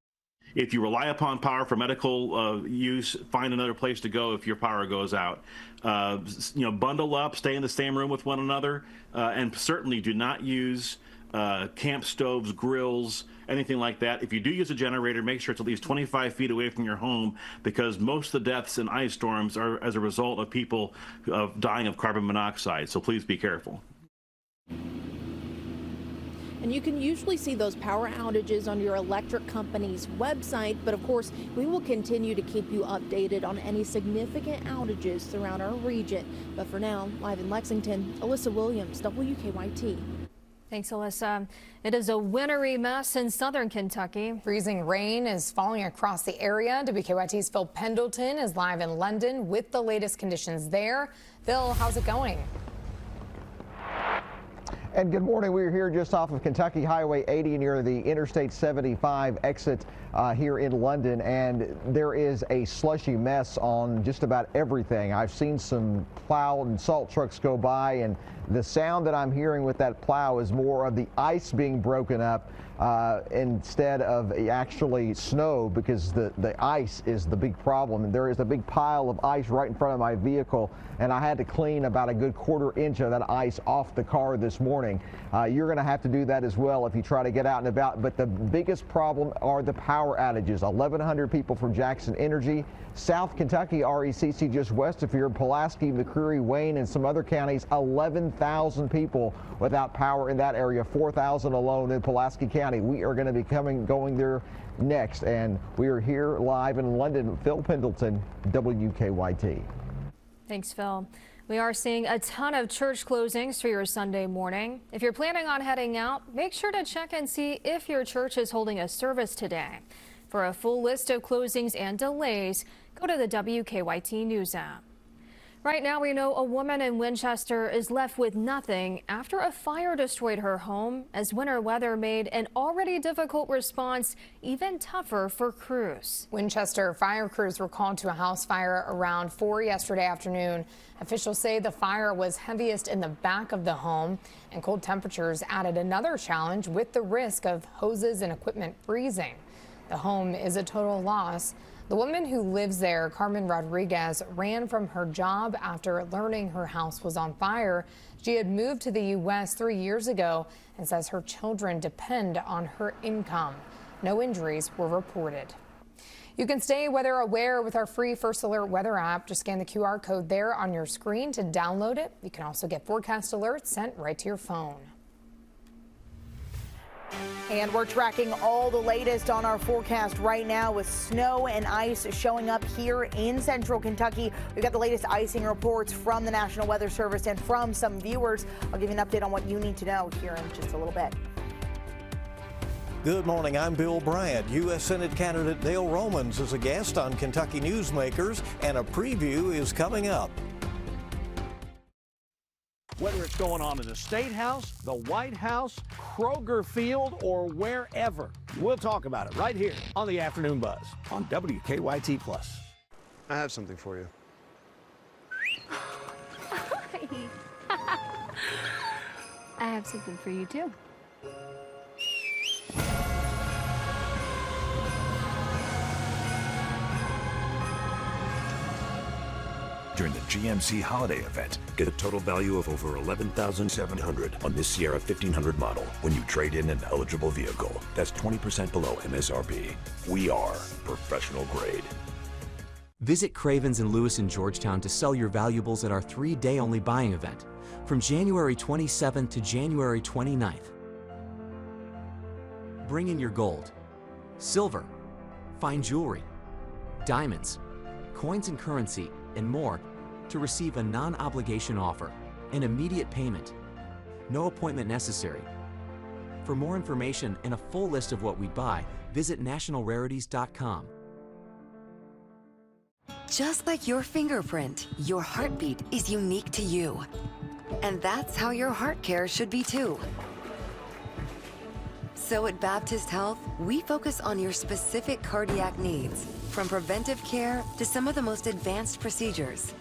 If you rely upon power for medical use, find another place to go if your power goes out. Bundle up, stay in the same room with one another, and certainly do not use camp stoves, grills, anything like that. If you do use a generator, make sure it's at least 25 feet away from your home, because most of the deaths in ice storms are as a result of people dying of carbon monoxide. So please be careful. And you can usually see those power outages on your electric company's website. But of course, we will continue to keep you updated on any significant outages throughout our region. But for now, live in Lexington, Alyssa Williams, WKYT. Thanks, Alyssa. It is a wintry mess in southern Kentucky. Freezing rain is falling across the area. WKYT's Phil Pendleton is live in London with the latest conditions there. Phil, how's it going? And good morning. We're here just off of Kentucky Highway 80 near the Interstate 75 exit here in London, and there is a slushy mess on just about everything. I've seen some plow and salt trucks go by, and the sound that I'm hearing with that plow is more of the ice being broken up instead of actually snow, because the ice is the big problem. And there is a big pile of ice right in front of my vehicle, and I had to clean about a good quarter inch of that ice off the car this morning. You're going to have to do that as well if you try to get out and about. But the biggest problem are the power outages. 1,100 people from Jackson Energy. South Kentucky RECC just west of here, Pulaski, McCreary, Wayne, and some other counties, 11,000 people without power in that area, 4,000 alone in Pulaski County. We are going to be going there next, and we are here live in London. Phil Pendleton, WKYT. Thanks, Phil. We are seeing a ton of church closings for your Sunday morning. If you're planning on heading out, make sure to check and see if your church is holding a service today. For a full list of closings and delays, go to the WKYT News app. Right now, we know a woman in Winchester is left with nothing after a fire destroyed her home, as winter weather made an already difficult response even tougher for crews. Winchester fire crews were called to a house fire around 4 yesterday afternoon. Officials say the fire was heaviest in the back of the home, and cold temperatures added another challenge with the risk of hoses and equipment freezing. The home is a total loss. The woman who lives there, Carmen Rodriguez, ran from her job after learning her house was on fire. She had moved to the U.S. 3 years ago and says her children depend on her income. No injuries were reported. You can stay weather aware with our free First Alert weather app. Just scan the QR code there on your screen to download it. You can also get forecast alerts sent right to your phone. And we're tracking all the latest on our forecast right now with snow and ice showing up here in central Kentucky. We've got the latest icing reports from the National Weather Service and from some viewers. I'll give you an update on what you need to know here in just a little bit. Good morning, I'm Bill Bryant. U.S. Senate candidate Dale Romans is a guest on Kentucky Newsmakers, and a preview is coming up. Whether it's going on in the State House, the White House, Kroger Field, or wherever, we'll talk about it right here on the Afternoon Buzz on WKYT+. I have something for you. I have something for you, too. During the GMC holiday event, get a total value of over $11,700 on this Sierra 1500 model when you trade in an eligible vehicle. That's 20% below MSRP. We are professional grade. Visit Cravens and Lewis in Georgetown to sell your valuables at our 3-day-only buying event from January 27th to January 29th. Bring in your gold, silver, fine jewelry, diamonds, coins and currency, and more to receive a non-obligation offer and immediate payment. No appointment necessary. For more information and a full list of what we buy, visit nationalrarities.com. Just like your fingerprint, your heartbeat is unique to you. And that's how your heart care should be too. So at Baptist Health, we focus on your specific cardiac needs, from preventive care to some of the most advanced procedures.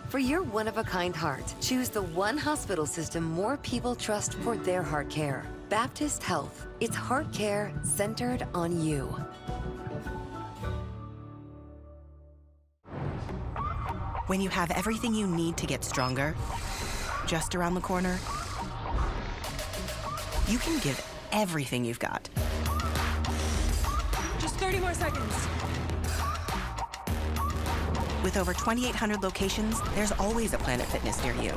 For your one-of-a-kind heart, choose the one hospital system more people trust for their heart care. Baptist Health. It's heart care centered on you. When you have everything you need to get stronger, just around the corner, you can give everything you've got. Just 30 more seconds. With over 2,800 locations, there's always a Planet Fitness near you.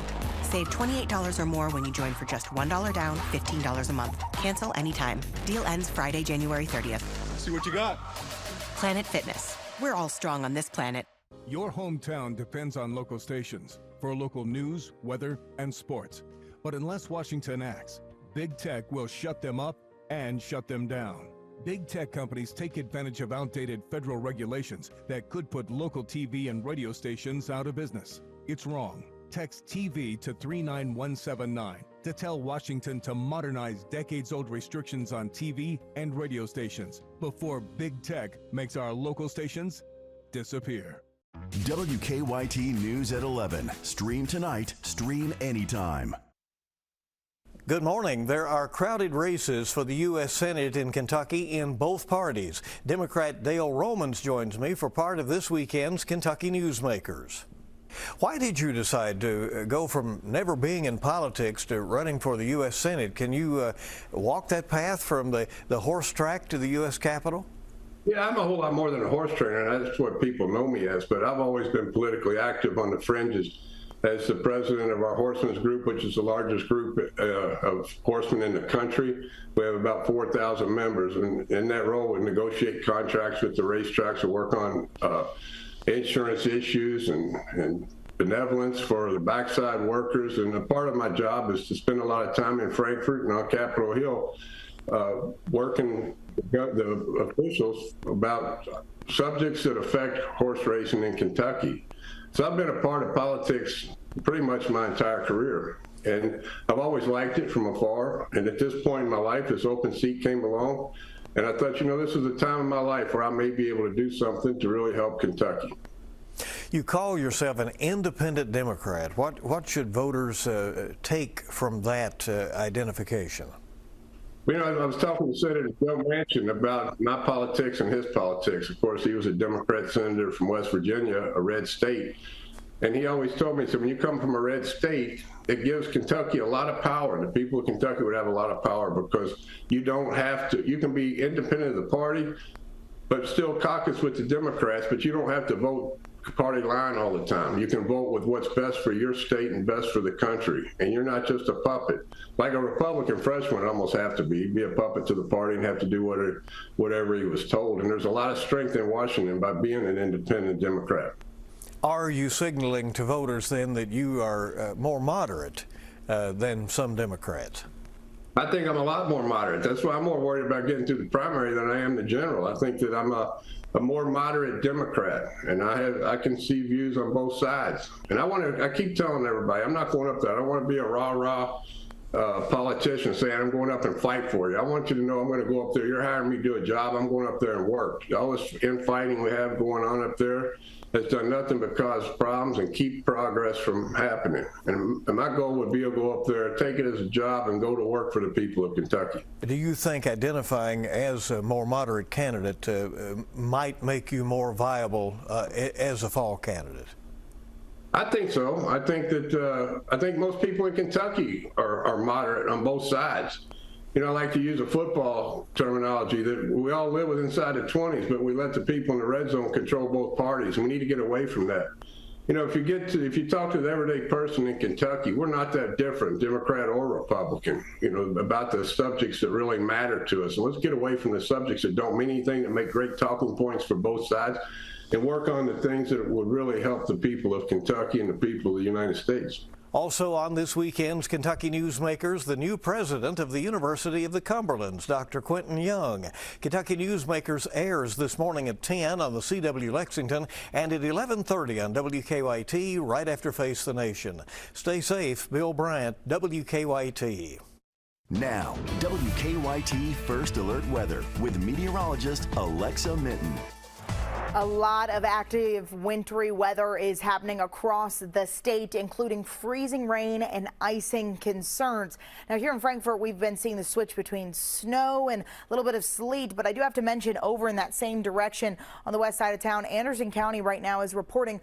Save $28 or more when you join for just $1 down, $15 a month. Cancel anytime. Deal ends Friday, January 30th. See what you got. Planet Fitness. We're all strong on this planet. Your hometown depends on local stations for local news, weather, and sports. But unless Washington acts, big tech will shut them up and shut them down. Big tech companies take advantage of outdated federal regulations that could put local TV and radio stations out of business. It's wrong. Text TV to 39179 to tell Washington to modernize decades-old restrictions on TV and radio stations before big tech makes our local stations disappear. WKYT News at 11. Stream tonight, stream anytime. Good morning. There are crowded races for the U.S. Senate in Kentucky in both parties. Democrat Dale Romans joins me for part of this weekend's Kentucky Newsmakers. Why did you decide to go from never being in politics to running for the U.S. Senate? Can you walk that path from the horse track to the U.S. Capitol? Yeah, I'm a whole lot more than a horse trainer, and that's what people know me as, but I've always been politically active on the fringes. As the president of our horsemen's group, which is the largest group of horsemen in the country, we have about 4,000 members. And in that role, we negotiate contracts with the racetracks to work on insurance issues and benevolence for the backside workers. And a part of my job is to spend a lot of time in Frankfort and on Capitol Hill working with the officials about subjects that affect horse racing in Kentucky. So I've been a part of politics pretty much my entire career, and I've always liked it from afar. And at this point in my life, this open seat came along, and I thought, you know, this is the time in my life where I may be able to do something to really help Kentucky. You call yourself an independent Democrat. What should voters take from that identification? You know, I was talking to Senator Joe Manchin about my politics and his politics. Of course, he was a Democrat senator from West Virginia, a red state. And he always told me, so when you come from a red state, it gives Kentucky a lot of power. The people of Kentucky would have a lot of power because you don't have to, you can be independent of the party, but still caucus with the Democrats, but you don't have to vote party line all the time. You can vote with what's best for your state and best for the country. And you're not just a puppet. Like a Republican freshman would almost have to be. He'd be a puppet to the party and have to do whatever he was told. And there's a lot of strength in Washington by being an independent Democrat. Are you signaling to voters then that you are more moderate than some Democrats? I think I'm a lot more moderate. That's why I'm more worried about getting through the primary than I am the general. I think that I'm a more moderate Democrat, and I can see views on both sides. And I keep telling everybody, I'm not going up there. I don't want to be a rah-rah politician saying I'm going up and fight for you. I want you to know I'm going to go up there. You're hiring me to do a job. I'm going up there and work. All this infighting we have going on up there has done nothing but cause problems and keep progress from happening. And my goal would be to go up there, take it as a job, and go to work for the people of Kentucky. Do you think identifying as a more moderate candidate might make you more viable as a fall candidate? I think so. I think that I think most people in Kentucky are moderate on both sides. You know, I like to use a football terminology that we all live with inside the 20s, but we let the people in the red zone control both parties, and we need to get away from that. You know, if you talk to the everyday person in Kentucky, we're not that different, Democrat or Republican, you know, about the subjects that really matter to us. And let's get away from the subjects that don't mean anything, that make great talking points for both sides, and work on the things that would really help the people of Kentucky and the people of the United States. Also on this weekend's Kentucky Newsmakers, the new president of the University of the Cumberlands, Dr. Quentin Young. Kentucky Newsmakers airs this morning at 10 on the CW Lexington and at 11:30 on WKYT right after Face the Nation. Stay safe. Bill Bryant, WKYT. Now, WKYT First Alert Weather with meteorologist Alexa Minton. A lot of active wintry weather is happening across the state, including freezing rain and icing concerns. Now here in Frankfort, we've been seeing the switch between snow and a little bit of sleet, but I do have to mention over in that same direction on the west side of town, Anderson County right now is reporting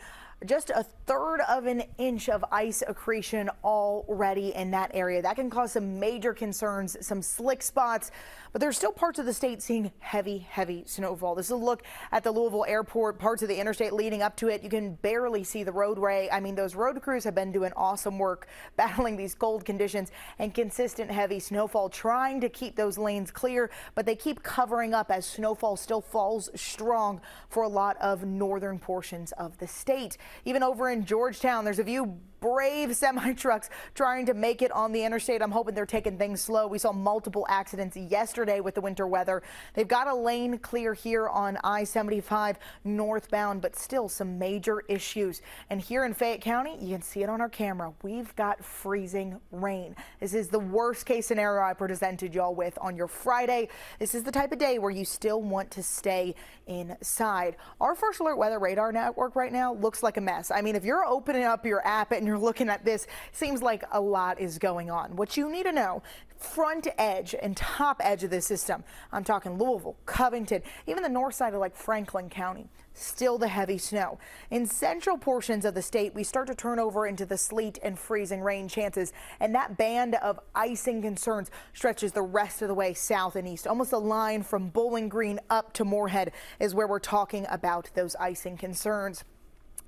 just a third of an inch of ice accretion already in that area. That can cause some major concerns, some slick spots, but there's still parts of the state seeing heavy snowfall. This is a look at the Louisville airport, parts of the interstate leading up to it. You can barely see the roadway. I mean, those road crews have been doing awesome work battling these cold conditions and consistent heavy snowfall, trying to keep those lanes clear, but they keep covering up as snowfall still falls strong for a lot of northern portions of the state. Even over in Georgetown, there's a few brave semi trucks trying to make it on the interstate. I'm hoping they're taking things slow. We saw multiple accidents yesterday with the winter weather. They've got a lane clear here on I-75 northbound, but still some major issues. And here in Fayette County, you can see it on our camera. We've got freezing rain. This is the worst case scenario I presented y'all with on your Friday. This is the type of day where you still want to stay inside. Our First Alert Weather Radar Network right now looks like a mess. I mean, if you're opening up your app and you're looking at this, seems like a lot is going on. What you need to know, front edge and top edge of this system, I'm talking Louisville, Covington, even the north side of like Franklin County, still the heavy snow. In central portions of the state, we start to turn over into the sleet and freezing rain chances, and that band of icing concerns stretches the rest of the way south and east. Almost a line from Bowling Green up to Moorhead is where we're talking about those icing concerns.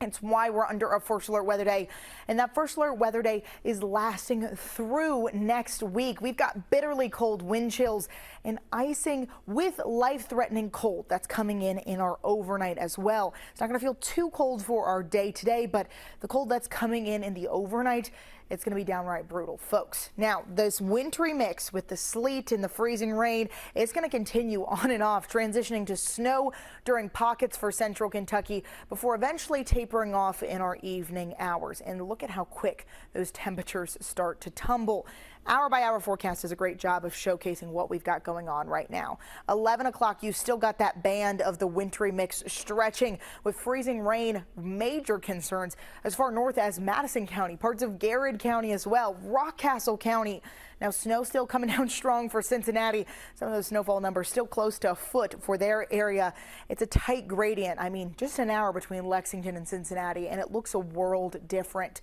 It's why we're under a First Alert Weather Day, and that First Alert Weather Day is lasting through next week. We've got bitterly cold wind chills and icing with life-threatening cold that's coming in our overnight as well. It's not going to feel too cold for our day today, but the cold that's coming in the overnight, it's going to be downright brutal, folks. Now, this wintry mix with the sleet and the freezing rain, it's going to continue on and off, transitioning to snow during pockets for central Kentucky before eventually tapering off in our evening hours. And look at how quick those temperatures start to tumble. Hour by hour forecast does a great job of showcasing what we've got going on right now. 11 o'clock, you still got that band of the wintry mix stretching with freezing rain, major concerns as far north as Madison County, parts of Garrett County as well, Rockcastle County. Now, snow still coming down strong for Cincinnati. Some of those snowfall numbers still close to a foot for their area. It's a tight gradient. I mean, just an hour between Lexington and Cincinnati, and it looks a world different.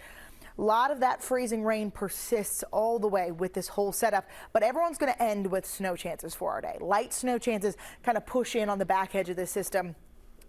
A lot of that freezing rain persists all the way with this whole setup, but everyone's going to end with snow chances for our day. Light snow chances kind of push in on the back edge of the system,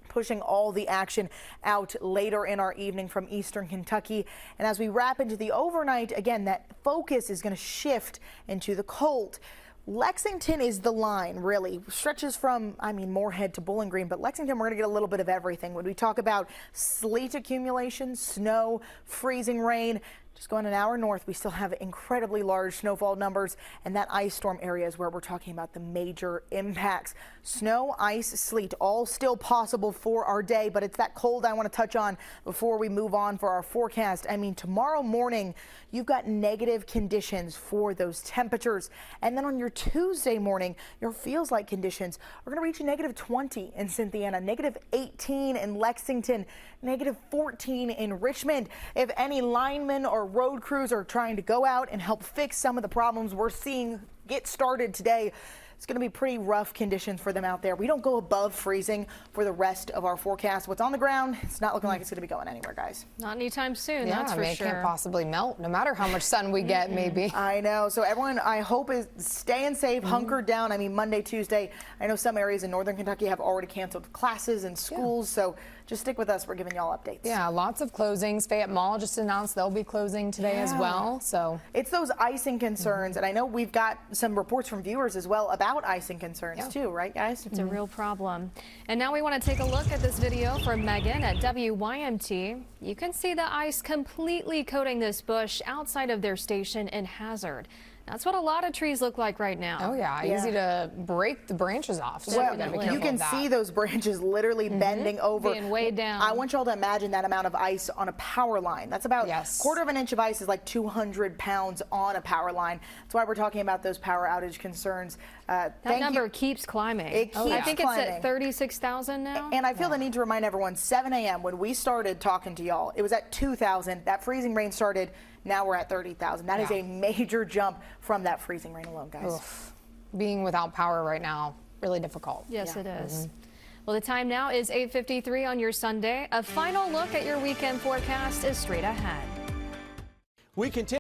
pushing all the action out later in our evening from eastern Kentucky. And as we wrap into the overnight, again, that focus is going to shift into the cold. Lexington is the line, really. Stretches from, Moorhead to Bowling Green, but Lexington, we're going to get a little bit of everything. When we talk about sleet accumulation, snow, freezing rain, just going an hour north, we still have incredibly large snowfall numbers, and that ice storm area is where we're talking about the major impacts. Snow, ice, sleet, all still possible for our day, but it's that cold I want to touch on before we move on for our forecast. Tomorrow morning, you've got negative conditions for those temperatures, and then on your Tuesday morning, your feels like conditions are going to reach a negative 20 in Cynthiana, negative 18 in Lexington, negative 14 in Richmond. If any linemen or road crews are trying to go out and help fix some of the problems we're seeing get started today, it's going to be pretty rough conditions for them out there. We don't go above freezing for the rest of our forecast. What's on the ground, it's not looking like it's going to be going anywhere, guys. Not anytime soon, yeah, that's for sure. It can't possibly melt, no matter how much sun we get, maybe. I know. So everyone, I hope, is staying safe, hunkered down. Monday, Tuesday, I know some areas in northern Kentucky have already canceled classes and schools, so just stick with us. We're giving y'all updates. Yeah, lots of closings. Fayette Mall just announced they'll be closing today as well. So it's those icing concerns, and I know we've got some reports from viewers as well about icing concerns too, right, guys? It's a real problem. And now we want to take a look at this video from Megan at WYMT. You can see the ice completely coating this bush outside of their station in Hazard. That's what a lot of trees look like right now. Oh, yeah. Easy to break the branches off. So you can see those branches literally bending over. Being weighed down. I want y'all to imagine that amount of ice on a power line. That's about quarter of an inch of ice is like 200 pounds on a power line. That's why we're talking about those power outage concerns. That number keeps climbing. It keeps I think climbing. it's at 36,000 now. And I feel the need to remind everyone, 7 a.m. when we started talking to y'all, it was at 2,000. That freezing rain started. Now we're at 30,000. That is a major jump from that freezing rain alone, guys. Being without power right now, really difficult. Yes, it is. Well, the time now is 8:53 on your Sunday. A final look at your weekend forecast is straight ahead. We continue.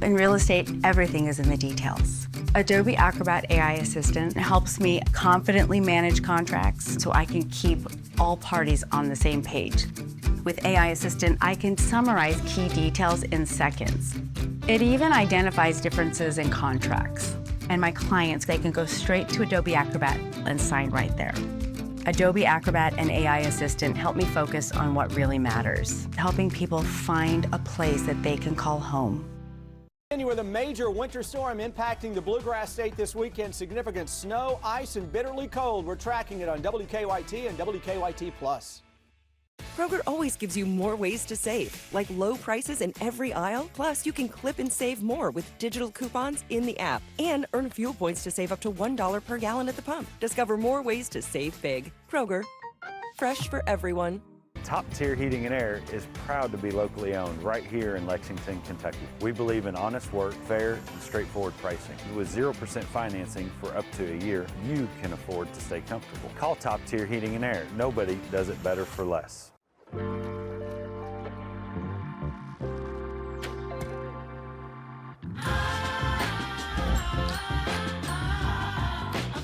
In real estate, everything is in the details. Adobe Acrobat AI Assistant helps me confidently manage contracts so I can keep all parties on the same page. With AI Assistant, I can summarize key details in seconds. It even identifies differences in contracts. And my clients, they can go straight to Adobe Acrobat and sign right there. Adobe Acrobat and AI Assistant help me focus on what really matters, helping people find a place that they can call home. With a major winter storm impacting the Bluegrass State this weekend, significant snow, ice, and bitterly cold. We're tracking it on WKYT and WKYT Plus. Kroger always gives you more ways to save, like low prices in every aisle. Plus, you can clip and save more with digital coupons in the app and earn fuel points to save up to $1 per gallon at the pump. Discover more ways to save big. Kroger, fresh for everyone. Top Tier Heating and Air is proud to be locally owned right here in Lexington, Kentucky. We believe in honest work, fair, and straightforward pricing. With 0% financing for up to a year, you can afford to stay comfortable. Call Top Tier Heating and Air. Nobody does it better for less.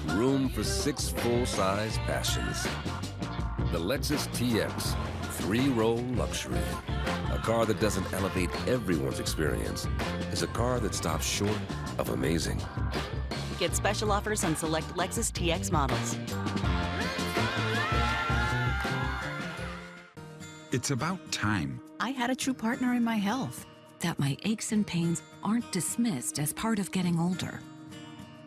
Room for 6 full-size passions. The Lexus TX, 3-row luxury. A car that doesn't elevate everyone's experience is a car that stops short of amazing. Get special offers on select Lexus TX models. It's about time. I had a true partner in my health, that my aches and pains aren't dismissed as part of getting older.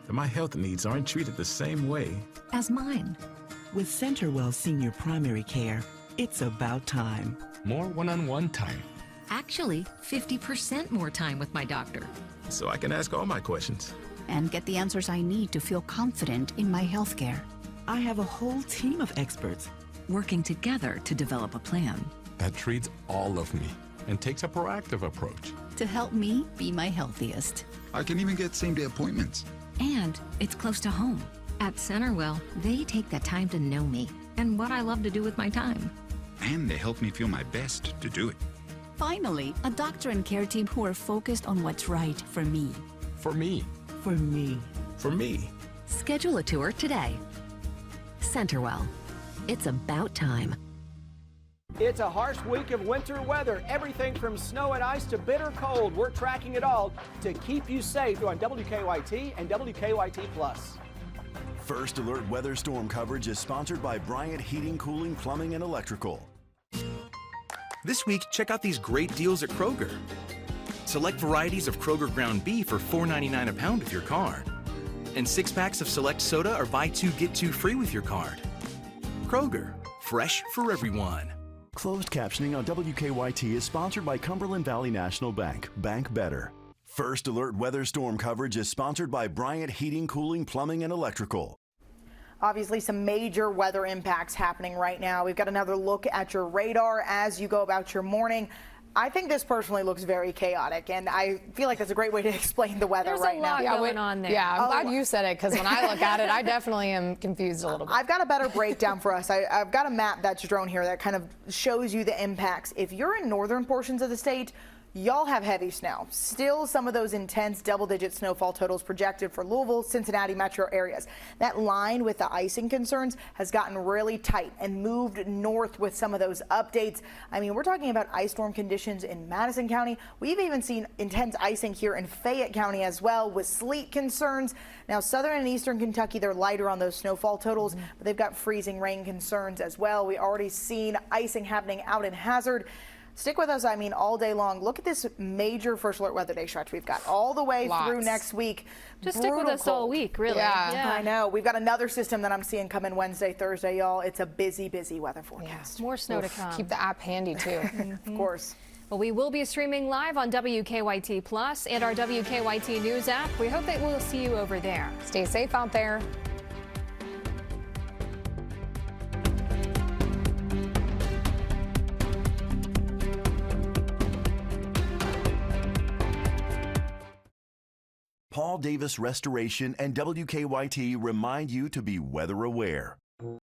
That my health needs aren't treated the same way as mine. With CenterWell Senior Primary Care, it's about time. More one-on-one time. Actually, 50% more time with my doctor. So I can ask all my questions. And get the answers I need to feel confident in my health care. I have a whole team of experts working together to develop a plan that treats all of me and takes a proactive approach to help me be my healthiest. I can even get same-day appointments. And it's close to home. At CenterWell, they take the time to know me and what I love to do with my time. And they help me feel my best to do it. Finally, a doctor and care team who are focused on what's right for me. For me. For me. For me. Schedule a tour today. CenterWell. It's about time. It's a harsh week of winter weather. Everything from snow and ice to bitter cold. We're tracking it all to keep you safe on WKYT and WKYT Plus. First Alert weather storm coverage is sponsored by Bryant Heating, Cooling, Plumbing, and Electrical. This week, check out these great deals at Kroger. Select varieties of Kroger ground beef for $4.99 a pound with your card. And 6 packs of select soda are buy 2, get 2 free with your card. Kroger, fresh for everyone. Closed captioning on WKYT is sponsored by Cumberland Valley National Bank. Bank better. First Alert weather storm coverage is sponsored by Bryant Heating, Cooling, Plumbing, and Electrical. Obviously, some major weather impacts happening right now. We've got another look at your radar as you go about your morning. I think this personally looks very chaotic, and I feel like that's a great way to explain the weather right now. There's a lot going on there. Yeah, I'm glad you said it, because when I look at it, I definitely am confused a little bit. I've got a better breakdown for us. I've got a map that's drawn here that kind of shows you the impacts. If you're in northern portions of the state, y'all have heavy snow. Still some of those intense double-digit snowfall totals projected for Louisville, Cincinnati metro areas. That line with the icing concerns has gotten really tight and moved north with some of those updates. I mean, we're talking about ice storm conditions in Madison County. We've even seen intense icing here in Fayette County as well, with sleet concerns. Now, southern and eastern Kentucky, they're lighter on those snowfall totals, but they've got freezing rain concerns as well. We already seen icing happening out in Hazard. Stick with us, I mean, all day long. Look at this major First Alert weather day stretch we've got all the way through next week. Just stick with us all week, really. Yeah, I know. We've got another system that I'm seeing come in Wednesday, Thursday, y'all. It's a busy, busy weather forecast. More snow to come. Keep the app handy, too. Of course. Well, we will be streaming live on WKYT Plus and our WKYT News app. We hope that we'll see you over there. Stay safe out there. Paul Davis Restoration and WKYT remind you to be weather aware.